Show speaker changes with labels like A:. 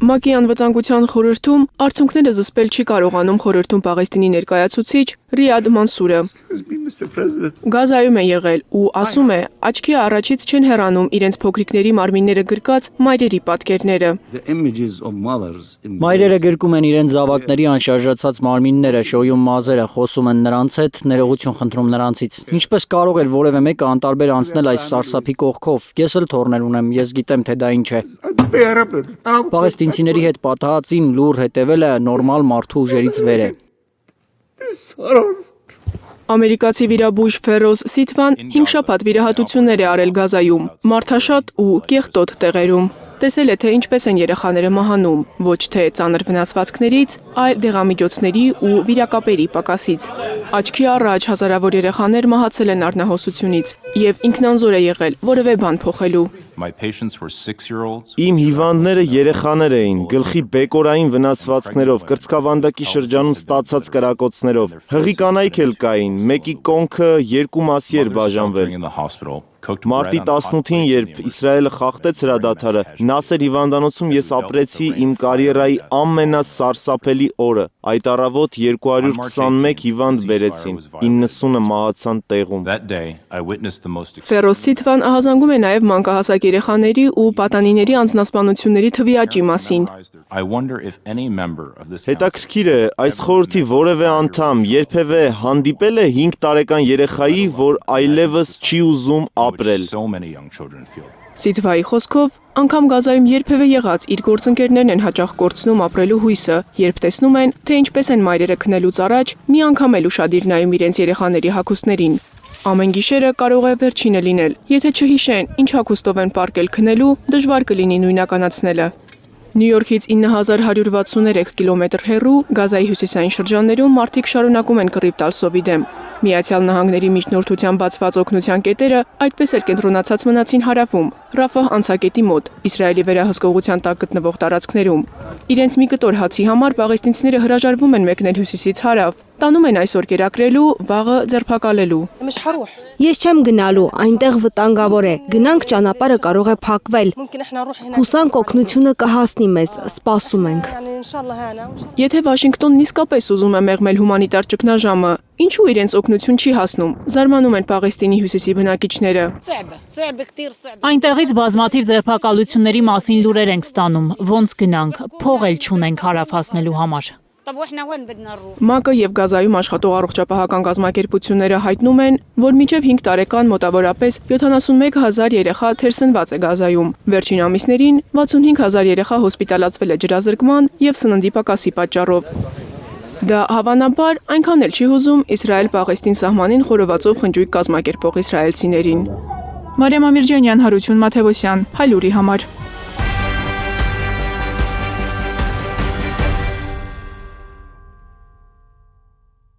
A: ՄԱԿ-ի անվտանգության խորհրդում արդյունքները զսպել չի կարողանում խորհրդում Պաղեստինի ներկայացուցիչ Ռիադ Մանսուրը։ Գազայում է եղել ու ասում է, աչքի առաջից չեն հեռանում իրենց փոքրիկների մարմինները գրկած մայրերի պատկերները։
B: Մայրերը գրկում են իրենց զավակների անշարժացած մարմինները, շոյում մազերը, խոսում են նրանց հետ, ներողություն խնդրում նրանցից։ Ինչպես կարող էր որևէ մեկը անտարբեր անցնել այս սարսափի կողքով։ Ես էլ թոռներ ունեմ, ես գիտեմ, թե դա ինչ է։ Պաղեստինցիների հետ պատահածին լուր հետևելը նորմալ մարդու ուժերից վեր է։
A: Ամերիկացի վիրաբույժ Ֆերոզ Սիթվան 5 շաբաթ վիրահատություններ է արել Գազայում, մարդաշատ ու կեղտոտ տեղերում։ Տեսել է, թե ինչպես են երեխաները մահանում, ոչ թե ծանր վնասվածքներից, այլ դեղամիջոցների ու վիրակապերի պակասից։ Աչքի առաջ հազարավոր երեխաներ մահացել են առնահոսությունից եւ ինքնանզոր է եղել որևէ բան փոխելու։
C: Իմ հիվանդները երեխաներ էին, գլխի բեկորային վնասվածքներով, կրծքավանդակի շրջանում ստացած կրակոցներով, հղի կանայք էլ կային, մեկի կոնքը 2 մասի էր բաժանվել։ Մարտի 18-ին, երբ Իսրայելը խախտեց հրադադարը, Նասեր հիվանդանոցում ես ապրեցի իմ կարիերայի ամենասարսափելի օրը։ Այդ առավոտ 221 հիվանդ բերեցին, 90-ը մահացան տեղում։
A: Ֆերոզ Սիթվան ահազանգում է նաև մանկահասակ երեխաների ու պատանիների անձնասպանությունների թվի աճի մասին։
C: Հետաքրքիր է, այս խորհրդի որևէ անդամ երբևէ հանդիպել է 5 տարեկան երեխայի, որ այլևս չի ուզում ապրել։
A: Սիթվայի խոսքով, անգամ Գազայում երբևէ եղած իր գործընկերներն են հաճախ կորցնում ապրելու հույսը, երբ տեսնում են, թե ինչպես են մայրերը քնելուց առաջ մի անգամ էլ ուշադիր նայում իրենց երեխաների հագուստներին։ Ամեն գիշերը կարող է վերջինը լինել, եթե չհիշեն, ինչ հագուստով են պառկել քնելու, դժվար կլինի նույնականացնելը։ Նյու Յորքից 9163 կիլոմետր հեռու Գազայի հյուսիսային շրջաններում մարդիկ շարունակում են կռիվ տալ սովի դեմ։ Միացյալ Նահանգների միջնորդության բացված օգնության կետերը այդպես էլ կենտրոնացած մնացին հարավում, Ռաֆահ անցակետի մոտ, Իսրայելի վերահսկողության տակ գտնվող տարածքներում։ Իրենց մի կտոր հացի համար պաղեստինցիները հրաժարվում են մեկնել հյուսիսից հարավ, տանում են այսօր կերակրելու, վաղը ձերբակալելու։
D: Ես չեմ գնալու, այնտեղ վտանգավոր է, գնանք ճանապարհը կարող է փակվել։ Հուսանք օգնությունը կհասնի մեզ, սպասում ենք։
A: Եթե Վաշինգտոնն իսկապես ուզում է մեղմել հումանիտար ճգնաժամը, ինչու իրենց օգնություն չի հասնում, զարմանում են Պաղեստինի հյուսիսի բնակիչները։
E: Այնտեղից բազմաթիվ ձերբակալությունների մասին լուրեր ենք ստանում, ոնց գնանք, փող էլ չունենք հարավ հասնելու համար։
A: ՄԱԿ-ը եւ Գազայում աշխատող առողջապահական կազմակերպությունները հայտնում են, որ մինչև 5 տարեկան մոտավորապես 71,000 երեխա թերսնված է Գազայում։ Վերջին ամիսներին 65,000 երեխա հոսպիտալացվել է ջրազրկման եւ սննդի պակասի պատճառով։ Դա հավանաբար այնքան էլ չի հուզում Իսրայել-Պաղեստին սահմանին խորովածով խնջույք կազմակերպող իսրայելցիներին։ Մարիամ Ամիրջանյան, Հարություն Մաթևոսյան, Հայլուրի համար։